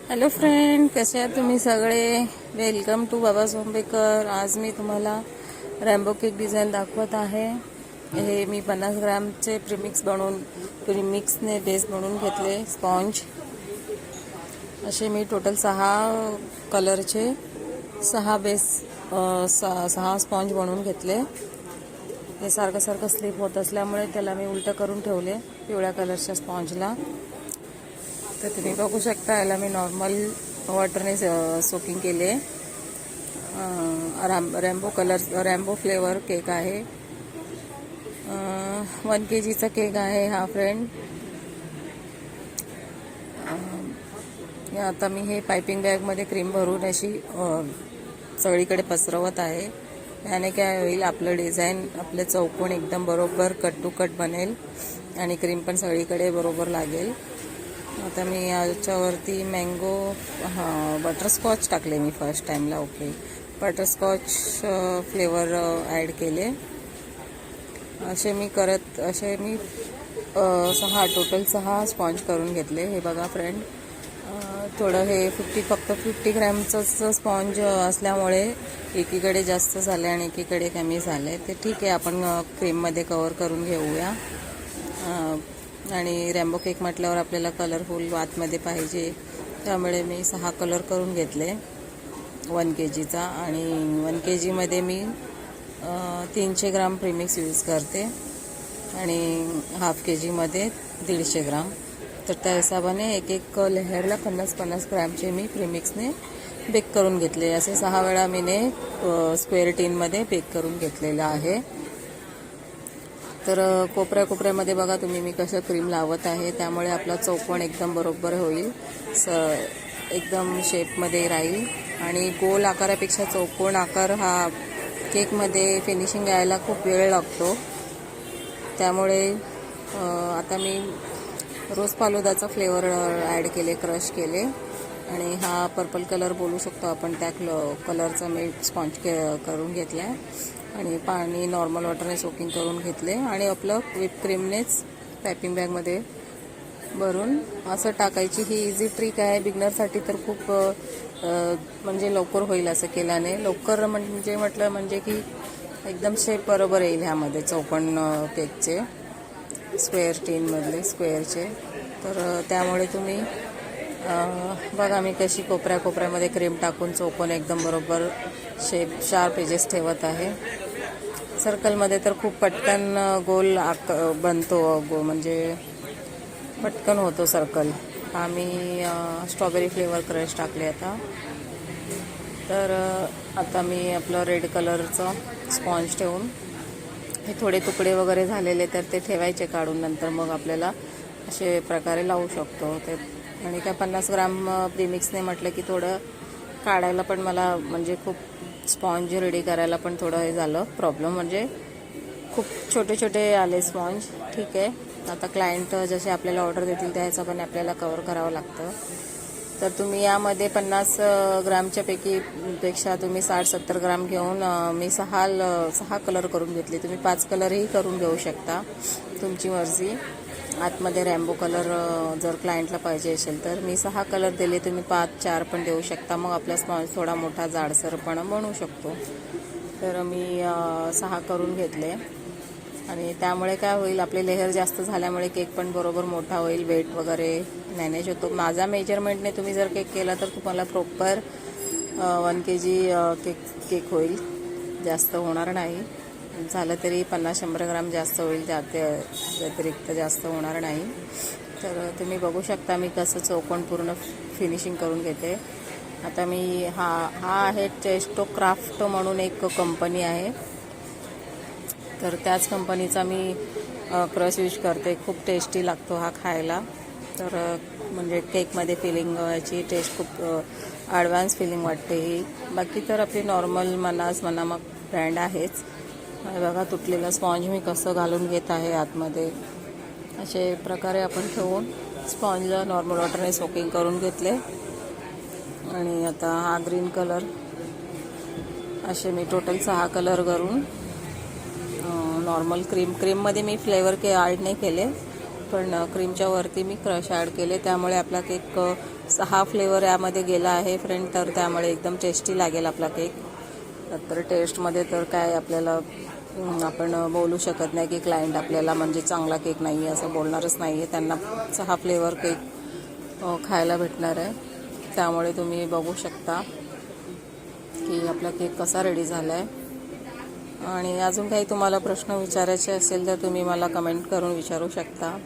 Hello friend, कसे आहात तुम्ही सगळे? वेलकम टू बाबा सोंबेकर. आज मी तुम्हाला रॅम्बो केक डिझाईन दाखवत आहे. हे मी 50 ग्रॅमचे प्रीमिक्सने बेस बनवून घेतले. स्पॉन्ज असे मी टोटल 6 कलरचे 6 बेस 6 स्पॉन्ज बनवून घेतले. हे सारखं स्लिप होत असल्यामुळे त्याला मी उलटं करून ठेवले पिवळ्या कलरच्या स्पॉन्जला. तर तुम्ही बघू शकता, याला मी नॉर्मल वॉटरने सोकिंग केले. रॅम्बो फ्लेवर केक आहे. 1 kgचा केक आहे हा फ्रेंड. आता मी हे पायपिंग बॅगमध्ये क्रीम भरून अशी सगळीकडे पसरवत आहे. याने काय होईल, आपलं डिझाईन आपले चौकोन एकदम बरोबर कट टू कट बनेल आणि क्रीम पण सगळीकडे बरोबर लागेल. आता मी याच्यावरती बटरस्कॉच टाकले मी फर्स्ट टाईमला. ओके, बटरस्कॉच फ्लेवर ॲड केले. असे मी टोटल 6 स्पॉन्ज करून घेतले. हे बघा फ्रेंड, थोडं हे फक्त 50 ग्रॅमचं स्पॉन्ज असल्यामुळे एकीकडे जास्त झाले आणि एकीकडे कमी झाले. ते ठीक आहे, आपण क्रीममध्ये कवर करून घेऊया. आणि रॅम्बो केक म्हटल्यावर आपल्याला कलरफुल आतमध्ये पाहिजे, त्यामुळे मी 6 कलर करून घेतले 1 kgचा. आणि 1 kgमध्ये मी 300 ग्राम प्रीमिक्स यूज करते आणि हाफ kgमध्ये 150 ग्राम. तर त्या हिशोबाने एक लेहरला 50 ग्रॅमचे मी प्रीमिक्सने बेक करून घेतले. असे 6 वेळा मीने स्क्वेअर टिनमध्ये बेक करून घेतलेलं आहे. तर कोपऱ्यामध्ये बघा तुम्ही मी कसं क्रीम लावत आहे, त्यामुळे आपला चौकोन एकदम बरोबर होईल, एकदम शेपमध्ये राहील. आणि गोल आकारापेक्षा चौकोन आकार हा केकमध्ये फिनिशिंग यायला खूप वेळ लागतो. त्यामुळे आता मी रोज फालुदाचा फ्लेवर ॲड केले, क्रश केले. आणि हा पर्पल कलर बोलू शकतो आपण, त्या कलरचा मी स्पॉन्ज करून घेतला आहे. आणि पाणी नॉर्मल वॉटरने सोकिंग करून घेतले आणि आपलं व्हिप क्रीमनेच पॅकिंग बॅगमध्ये भरून असं टाकायची. ही इझी ट्रिक आहे बिगनरसाठी, तर खूप म्हणजे लवकर होईल असं केल्याने. लवकर म्हटलं की एकदम शेप बरोबर येईल ह्यामध्ये चौकोन केकचे, स्क्वेअर टिनमधले स्क्वेअरचे. तर त्यामुळे तुम्ही बघा मी कशी कोपऱ्यामध्ये क्रीम टाकून चौकोन एकदम बरोबर शेप शार्प एजेस ठेवत आहे. सर्कलमध्ये तर खूप पटकन गोल बनतो, म्हणजे पटकन होतो सर्कल. आम्ही स्ट्रॉबेरी फ्लेवर क्रश टाकले आता. तर आता मी आपलं रेड कलरचं स्पॉन्ज ठेवून हे थोडे तुकडे वगैरे झालेले तर ते ठेवायचे काढून, नंतर मग आपल्याला असे प्रकारे लावू शकतो ते. आणि काय 50 ग्राम प्रीमिक्सने म्हटलं की थोडं काढायला पण मला म्हणजे खूप स्पॉन्ज रेडी करायला पण थोडं हे झालं प्रॉब्लेम, म्हणजे खूप छोटे आले स्पॉन्ज. ठीक आहे, आता क्लायंट जसे आपल्याला ऑर्डर देतील त्या हिशोबाने आपल्याला कवर करावं लागतं. तर तुम्ही यामध्ये 50 ग्रामच्या पेक्षा तुम्ही 60-70 ग्राम घेऊन मी 6 कलर करून घेतले. तुम्ही 5 कलरही करून घेऊ शकता, तुमची मर्जी. आतमध्ये रॅम्बो कलर जर क्लायंटला पाहिजे असेल तर मी 6 कलर दिले, तुम्ही 5-4 पण देऊ शकता. मग आपला स्पॉन्ज थोडा मोठा जाडसरपणा बनवू शकतो. तर मी 6 करून घेतले. आणि त्यामुळे काय होईल, आपले लेयर जास्त झाल्यामुळे केक पण बरोबर मोठा होईल, वेट वगैरे मॅनेज होतो. माझा मेजरमेंटने तुम्ही जर केक केला तर तुम्हाला प्रॉपर 1 kg केक होईल, जास्त होणार नाही. झालं तरी 50-100 ग्राम जास्त होईल, व्यतिरिक्त जास्त होणार नाही. तर तुम्ही बघू शकता मी कसं चौकोन पूर्ण फिनिशिंग करून घेते. आता मी हा आहे टेस्टो क्राफ्ट म्हणून एक कंपनी आहे, तर त्याच कंपनीचा मी क्रश यूज करते. खूप टेस्टी लागतो हा खायला. तर म्हणजे केकमध्ये फिलिंग याची टेस्ट खूप ॲडव्हान्स फिलिंग वाटते ही. बाकी तर आपली नॉर्मल म्हणा मग ब्रँड आहेच. बघा तुटलेला स्पॉन्ज मी कसं घालून घेत आहे आतमध्ये. असे प्रकारे आपण ठेवून स्पॉन्जला नॉर्मल वॉटरने सोकिंग करून घेतले. आणि आता हा ग्रीन कलर, असे मी टोटल 6 कलर करून नॉर्मल क्रीममध्ये मी फ्लेवर ॲड नाही केले, पण क्रीमच्या वरती मी क्रश ॲड केले. त्यामुळे आपला केक 6 फ्लेवर यामध्ये गेला आहे फ्रेंड, तर त्यामुळे एकदम टेस्टी लागेल आपला केक. तर टेस्टमध्ये तर काय आपल्याला आपण बोलू शकत नाही की क्लायंट आपल्याला म्हणजे चांगला केक नाही आहे असं बोलणारच नाही आहे. त्यांना 6 फ्लेवर केक खायला भेटणार आहे. त्यामुळे तुम्ही बघू शकता की आपला केक कसा रेडी झाला आहे. आणि अजून काही तुम्हाला प्रश्न विचारायचे असेल तर तुम्ही मला कमेंट करून विचारू शकता.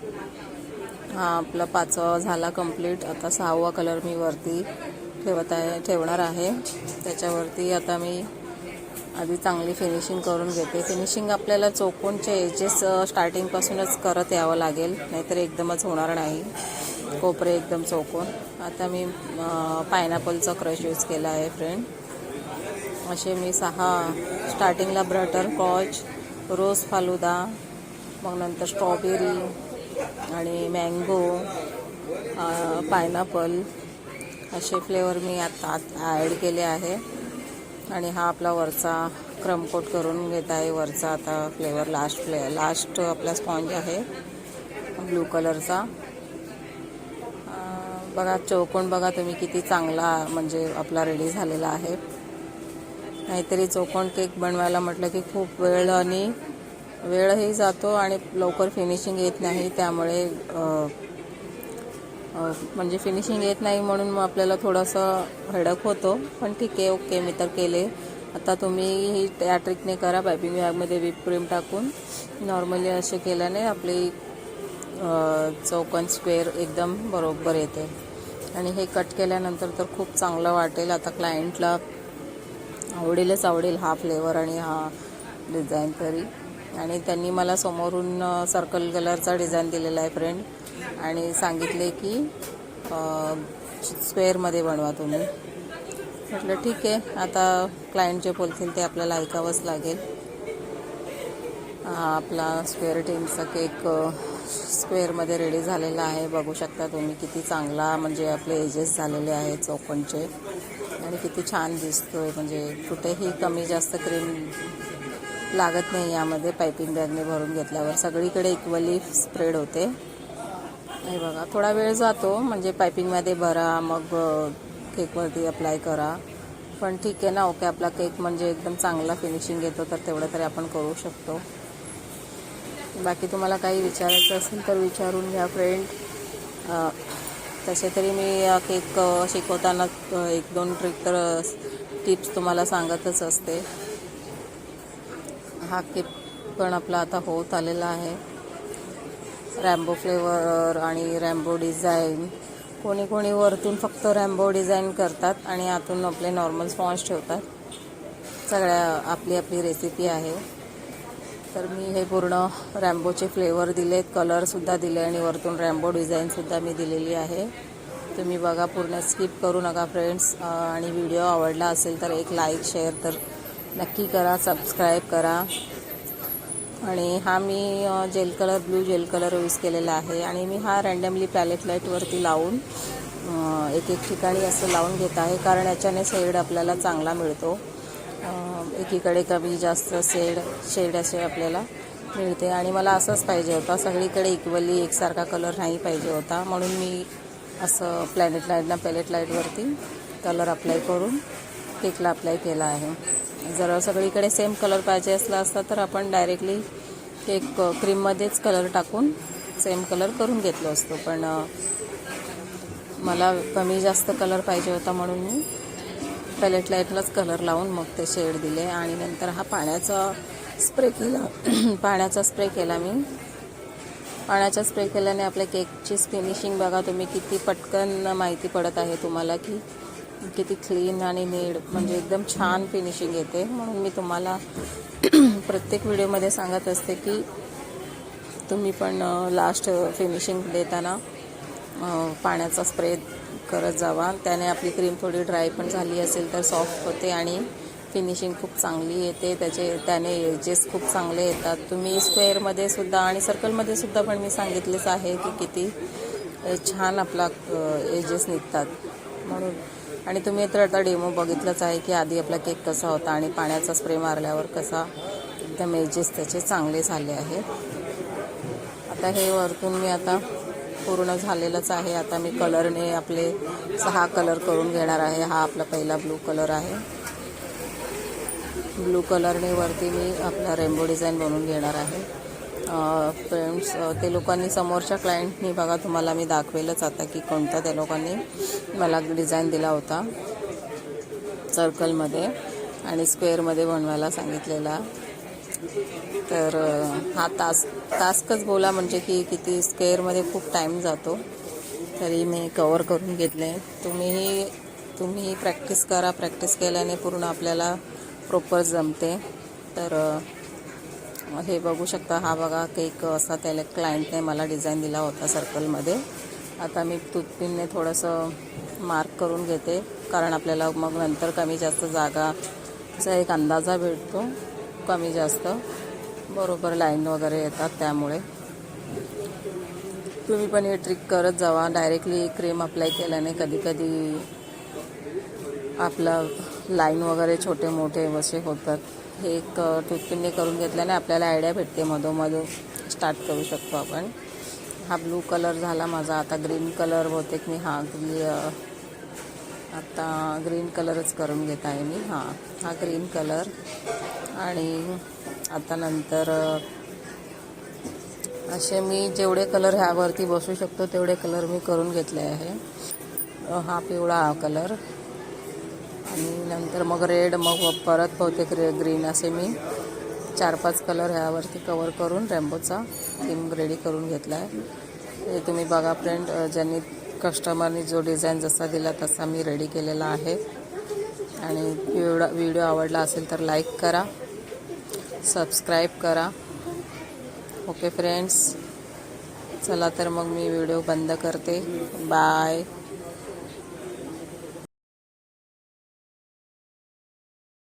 हा आपला 5वा झाला कंप्लीट. आता 6वा कलर मी वरती ठेवणार आहे. त्याच्यावरती आता मी आधी चांगली फिनिशिंग करून घेते. फिनिशिंग आपल्याला चौकोनचे एजेस स्टार्टिंगपासूनच करत यावं लागेल, नाहीतर एकदमच होणार नाही. कोपरे एकदम चौकोन. आता मी पायनॅपलचा क्रश यूज केला आहे फ्रेंड. असे मी 6 स्टार्टिंगला बटरस्कॉच, रोज फालुदा, मग नंतर स्ट्रॉबेरी आणि मँगो, पायनॅपल असे फ्लेवर मी आता ॲड केले आहे. आणि हा आपला वरचा क्रम कोट करून घेत आहे. वरचा आता फ्लेवर लास्ट आपला स्पॉन्ज आहे ब्लू कलरचा. बघा चौकोन बघा तुम्ही किती चांगला म्हणजे आपला रेडी झालेला आहे. नाहीतरी चौकोन केक बनवायला म्हटलं की खूप वेळही जातो आणि लवकर फिनिशिंग येत नाही. त्यामुळे म्हणजे फिनिशिंग येत नाही म्हणून मग आपल्याला थोडंसं हेडक होतो. पण ठीक आहे, ओके, मी तर केले. आता तुम्ही ही त्या ट्रिकने करा. पायपिंग बॅगमध्ये व्हिप क्रीम टाकून नॉर्मली असे केल्याने आपली चौकोन स्क्वेअर एकदम बरोबर येते. आणि हे कट केल्यानंतर तर खूप चांगलं वाटेल. आता क्लायंटला आवडेल हा फ्लेवर आणि हा डिझाईन तरी. आणि त्यांनी मला समोरून सर्कल कलरचा डिझाईन दिलेला आहे फ्रेंड आणि सांगितले की स्क्वेअरमध्ये बनवा तुम्ही. म्हटलं ठीक आहे, आता क्लायंट जे बोलतील ते आपल्याला ऐकावंच लागेल. आपला स्क्वेअर टीमचा केक स्क्वेअरमध्ये रेडी झालेला आहे. बघू शकता तुम्ही किती चांगला म्हणजे आपले एजेस झालेले आहेत चौकोनचे आणि किती छान दिसतोय. म्हणजे कुठेही कमी जास्त क्रीम लागत नाही यामध्ये. पायपिंग बॅगने भरून घेतल्यावर सगळीकडे इक्वली स्प्रेड होते. हे बघा थोडा वेळ जातो म्हणजे पायपिंगमध्ये भरा मग केकवरती अप्लाय करा. पण ठीक आहे ना, ओके, आपला केक म्हणजे एकदम चांगला फिनिशिंग येतो तर तेवढं तरी आपण करू शकतो. बाकी तुम्हाला काही विचारायचं असेल तर विचारून घ्या फ्रेंड. तसे तरी मी केक शिकवताना 1-2 टिप्स तुम्हाला सांगतच असते. हा केक पण आपला आता होत आलेला आहे. रॅम्बो फ्लेवर आणि रॅम्बो डिझाईन. कोणी वरतून फक्त रॅम्बो डिझाईन करतात आणि आतून आपले नॉर्मल स्पॉन्ज ठेवतात. सगळ्या आपली रेसिपी आहे. तर मी हे पूर्ण रॅम्बोचे फ्लेवर दिलेत, कलरसुद्धा दिले आणि वरतून रॅम्बो डिझाईनसुद्धा मी दिलेली आहे. तुम्ही बघा, पूर्ण स्किप करू नका फ्रेंड्स. आणि व्हिडिओ आवडला असेल तर एक लाईक शेअर तर नक्की करा, सबस्क्राईब करा. आणि हा मी ब्लू जेल कलर यूज केलेला आहे. आणि मी हा रँडमली पॅलेट लाईटवरती लावून एक ठिकाणी असं लावून घेत आहे, कारण याच्याने शेड आपल्याला चांगला मिळतो. एकीकडे कमी जास्त शेड असे आपल्याला मिळते. आणि मला असंच पाहिजे होता, सगळीकडे इक्वली एकसारखा कलर नाही पाहिजे होता, म्हणून मी असं पॅलेट लाईटवरती कलर अप्लाय करून केकला अप्लाय केला आहे. जर सगळीकडे सेम कलर पाहिजे असला असता तर आपण डायरेक्टली केक क्रीममध्येच कलर टाकून सेम कलर करून घेतलो असतो. पण मला कमी जास्त कलर पाहिजे होता म्हणून मी पॅलेट लाईटलाच कलर लावून मग ते शेड दिले. आणि नंतर हा पाण्याचा स्प्रे केला मी. पाण्याचा स्प्रे केल्याने आपल्या केकची फिनिशिंग बघा तुम्ही किती पटकन माहिती पडत आहे तुम्हाला की किती क्लीन आणि नीट म्हणजे एकदम छान फिनिशिंग येते. म्हणून मी तुम्हाला प्रत्येक व्हिडिओमध्ये सांगत असते की तुम्ही पण लास्ट फिनिशिंग देताना पाण्याचा स्प्रे करत जावा. त्याने आपली क्रीम थोडी ड्राय पण झाली असेल तर सॉफ्ट होते आणि फिनिशिंग खूप चांगली येते. त्याने एजेस खूप चांगले येतात. तुम्ही स्क्वेअरमध्ये सुद्धा आणि सर्कलमध्ये सुद्धा पण मी सांगितलेच आहे की किती छान आपला एजेस निघतात म्हणून. आणि तुम्ही तर आता डेमो बघितलंच आहे की आधी आपला केक कसा होता आणि पाण्याचा स्प्रे मारल्यावर कसा एकदम एजेस त्याचे चांगले झाले आहेत. आता हे वरतून मी आता पूर्ण झालेलंच आहे. आता मी कलरने आपले 6 कलर करून घेणार आहे. हा आपला पहिला ब्लू कलर आहे. ब्लू कलरने वरती मी आपला रेनबो डिझाईन बनवून घेणार आहे. फ्रेंड्स, ते लोकांनी समोरच्या क्लायंटनी बघा, तुम्हाला मी दाखवेलच आता की कोणता त्या लोकांनी मला डिझाईन दिला होता सर्कलमध्ये आणि स्क्वेअरमध्ये बनवायला सांगितलेला. तर हा टास्कच बोला, म्हणजे की किती स्क्वेअरमध्ये खूप टाईम जातो. तरी मी कवर करून घेतले. तुम्हीही प्रॅक्टिस करा. प्रॅक्टिस केल्याने पूर्ण आपल्याला प्रॉपर जमते. तर हे बघू शकता, हा बघा केक असा त्याला क्लायंटने मला डिझाईन दिला होता सर्कलमध्ये. आता मी टूथपिनने थोडंसं मार्क करून घेते, कारण आपल्याला मग नंतर कमी जास्त जागाचा एक अंदाजा भेटतो. कमी जास्त बरोबर लाईन वगैरे येतात. त्यामुळे तुम्ही पण हे ट्रिक करत जावा. डायरेक्टली क्रीम अप्लाय केल्याने कधी कधी आपलं लाईन वगैरे छोटे मोठे असे होतात. हे एक टूथपिनने करून घेतल्याने आपल्याला आयडिया भेटते. मधोमधून स्टार्ट करू शकतो आपण. हा ब्लू कलर झाला माझा. आता ग्रीन कलर बहुतेक मी आता ग्रीन कलरच करून घेत आहे मी. हा ग्रीन कलर. आणि आता नंतर असे मी जेवढे कलर ह्यावरती बसू शकतो तेवढे कलर मी करून घेतले आहे. हा पिवळा कलर आणि नंतर मग रेड, मग परत बहुतेक ग्रीन, असे मी 4-5 कलर ह्यावरती कवर करून रेनबोचा थीम रेडी करून घेतला आहे. हे तुम्ही बघा फ्रेंड, ज्यांनी कस्टमरनी जो डिझाईन जसा दिला तसा मी रेडी केलेला आहे. आणि व्हिडिओ आवडला असेल तर लाईक करा, सबस्क्राईब करा. ओके फ्रेंड्स, चला तर मग मी व्हिडिओ बंद करते. बाय.